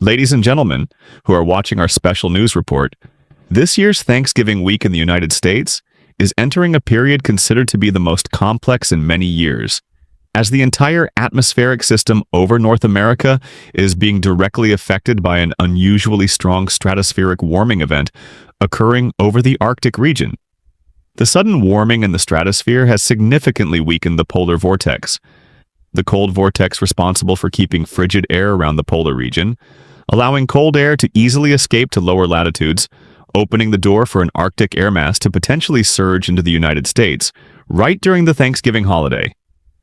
Ladies and gentlemen who are watching our special news report, this year's Thanksgiving week in the United States is entering a period considered to be the most complex in many years, as the entire atmospheric system over North America is being directly affected by an unusually strong stratospheric warming event occurring over the Arctic region. The sudden warming in the stratosphere has significantly weakened the polar vortex, the cold vortex responsible for keeping frigid air around the polar region, allowing cold air to easily escape to lower latitudes, opening the door for an Arctic air mass to potentially surge into the United States right during the Thanksgiving holiday.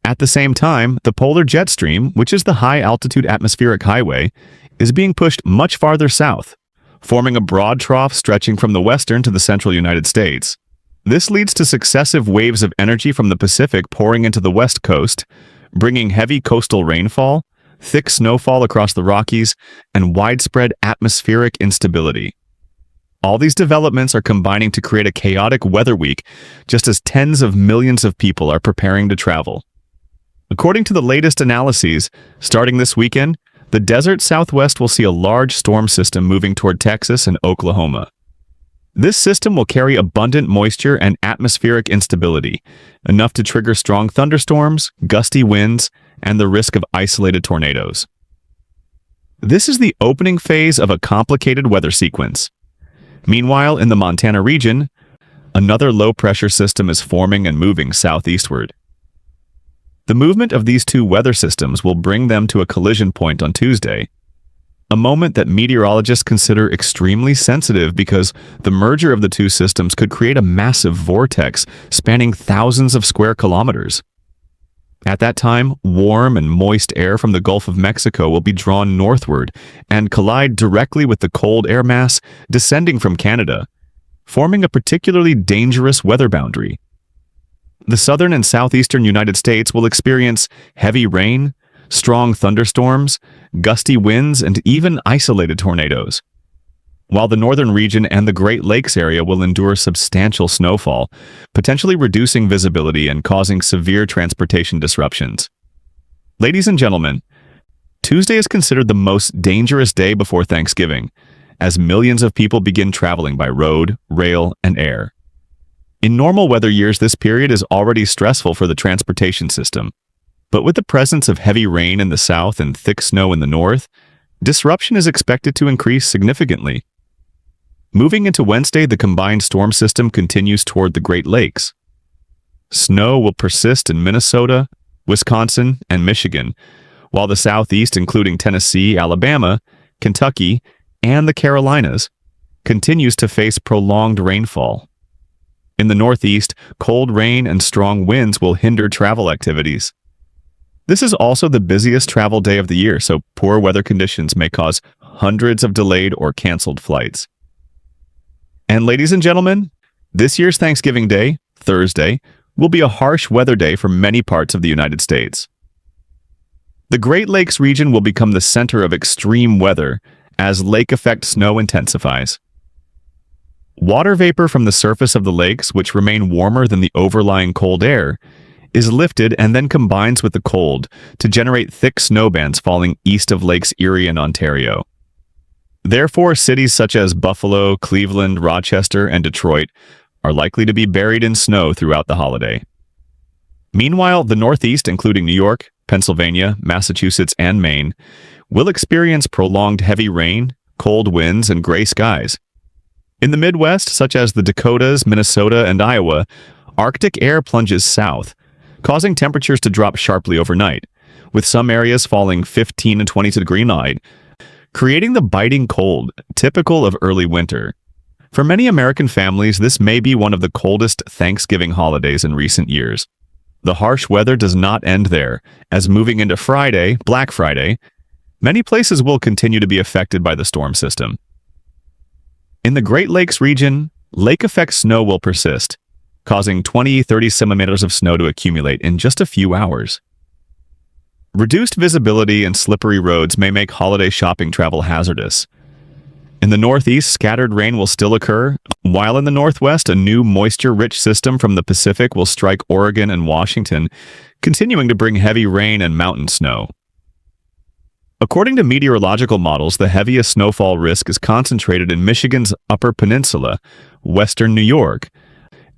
At the same time, the polar jet stream, which is the high-altitude atmospheric highway, is being pushed much farther south, forming a broad trough stretching from the western to the central United States. This leads to successive waves of energy from the Pacific pouring into the west coast, bringing heavy coastal rainfall, thick snowfall across the Rockies, and widespread atmospheric instability. All these developments are combining to create a chaotic weather week, just as tens of millions of people are preparing to travel. According to the latest analyses, starting this weekend, the desert Southwest will see a large storm system moving toward Texas and Oklahoma. This system will carry abundant moisture and atmospheric instability, enough to trigger strong thunderstorms, gusty winds, and the risk of isolated tornadoes. This is the opening phase of a complicated weather sequence. Meanwhile, in the Montana region, another low-pressure system is forming and moving southeastward. The movement of these two weather systems will bring them to a collision point on Tuesday, a moment that meteorologists consider extremely sensitive because the merger of the two systems could create a massive vortex spanning thousands of square kilometers. At that time, warm and moist air from the Gulf of Mexico will be drawn northward and collide directly with the cold air mass descending from Canada, forming a particularly dangerous weather boundary. The southern and southeastern United States will experience heavy rain, strong thunderstorms, gusty winds, and even isolated tornadoes, while the northern region and the Great Lakes area will endure substantial snowfall, potentially reducing visibility and causing severe transportation disruptions. Ladies and gentlemen, Tuesday is considered the most dangerous day before Thanksgiving, as millions of people begin traveling by road, rail, and air. In normal weather years, this period is already stressful for the transportation system, but with the presence of heavy rain in the south and thick snow in the north, disruption is expected to increase significantly. Moving into Wednesday, the combined storm system continues toward the Great Lakes. Snow will persist in Minnesota, Wisconsin, and Michigan, while the southeast, including Tennessee, Alabama, Kentucky, and the Carolinas, continues to face prolonged rainfall. In the northeast, cold rain and strong winds will hinder travel activities. This is also the busiest travel day of the year, so poor weather conditions may cause hundreds of delayed or canceled flights. And ladies and gentlemen, this year's Thanksgiving Day, Thursday, will be a harsh weather day for many parts of the United States. The Great Lakes region will become the center of extreme weather as lake effect snow intensifies. Water vapor from the surface of the lakes, which remain warmer than the overlying cold air, is lifted and then combines with the cold to generate thick snow bands falling east of Lakes Erie and Ontario. Therefore, cities such as Buffalo, Cleveland, Rochester, and Detroit are likely to be buried in snow throughout the holiday. Meanwhile, the Northeast, including New York, Pennsylvania, Massachusetts, and Maine, will experience prolonged heavy rain, cold winds, and gray skies. In the Midwest, such as the Dakotas, Minnesota, and Iowa, Arctic air plunges south, causing temperatures to drop sharply overnight, with some areas falling 15 to 20 degree Fahrenheit, creating the biting cold typical of early winter. For many American families, this may be one of the coldest Thanksgiving holidays in recent years. The harsh weather does not end there, as moving into Friday, Black Friday, many places will continue to be affected by the storm system. In the Great Lakes region, lake effect snow will persist, causing 20-30 centimeters of snow to accumulate in just a few hours. Reduced visibility and slippery roads may make holiday shopping travel hazardous. In the Northeast, scattered rain will still occur, while in the Northwest, a new moisture-rich system from the Pacific will strike Oregon and Washington, continuing to bring heavy rain and mountain snow. According to meteorological models, the heaviest snowfall risk is concentrated in Michigan's Upper Peninsula, western New York,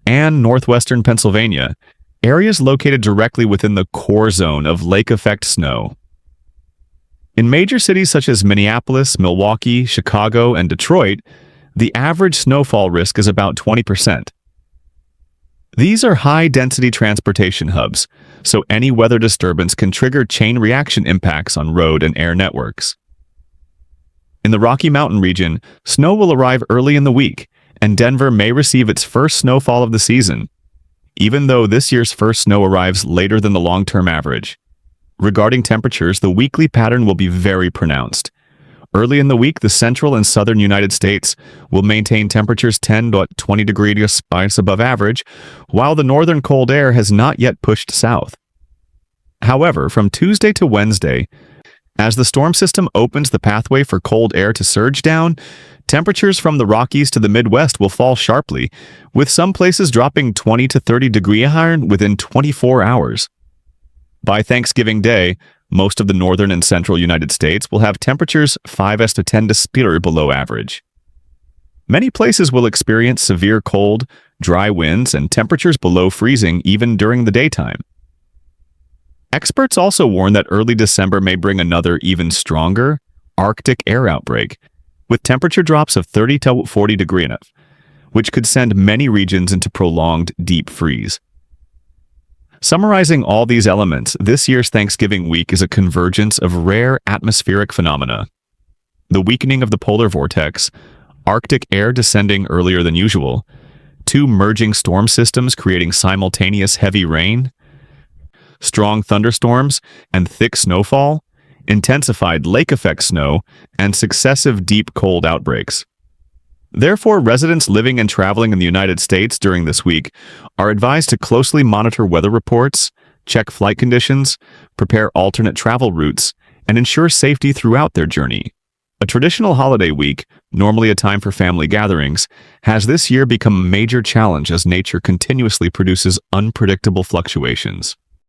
and northwestern Pennsylvania, areas located directly within the core zone of lake effect snow. In major cities such as Minneapolis, Milwaukee, Chicago, and Detroit, the average snowfall risk is about 20%. These are high-density transportation hubs, so any weather disturbance can trigger chain reaction impacts on road and air networks. In the Rocky Mountain region, snow will arrive early in the week, and Denver may receive its first snowfall of the season, even though this year's first snow arrives later than the long-term average. Regarding temperatures, the weekly pattern will be very pronounced. Early in the week, the central and southern United States will maintain temperatures 10 to 20 degrees above average, while the northern cold air has not yet pushed south. However, from Tuesday to Wednesday, as the storm system opens the pathway for cold air to surge down, temperatures from the Rockies to the Midwest will fall sharply, with some places dropping 20 to 30 degrees higher within 24 hours. By Thanksgiving Day, most of the northern and central United States will have temperatures 5 to 10 degrees below average. Many places will experience severe cold, dry winds, and temperatures below freezing even during the daytime. Experts also warn that early December may bring another, even stronger, Arctic air outbreak, with temperature drops of 30 to 40 degrees, which could send many regions into prolonged deep freeze. Summarizing all these elements, this year's Thanksgiving week is a convergence of rare atmospheric phenomena. The weakening of the polar vortex, Arctic air descending earlier than usual, two merging storm systems creating simultaneous heavy rain, strong thunderstorms and thick snowfall, intensified lake effect snow, and successive deep cold outbreaks. Therefore, residents living and traveling in the United States during this week are advised to closely monitor weather reports, check flight conditions, prepare alternate travel routes, and ensure safety throughout their journey. A traditional holiday week, normally a time for family gatherings, has this year become a major challenge as nature continuously produces unpredictable fluctuations.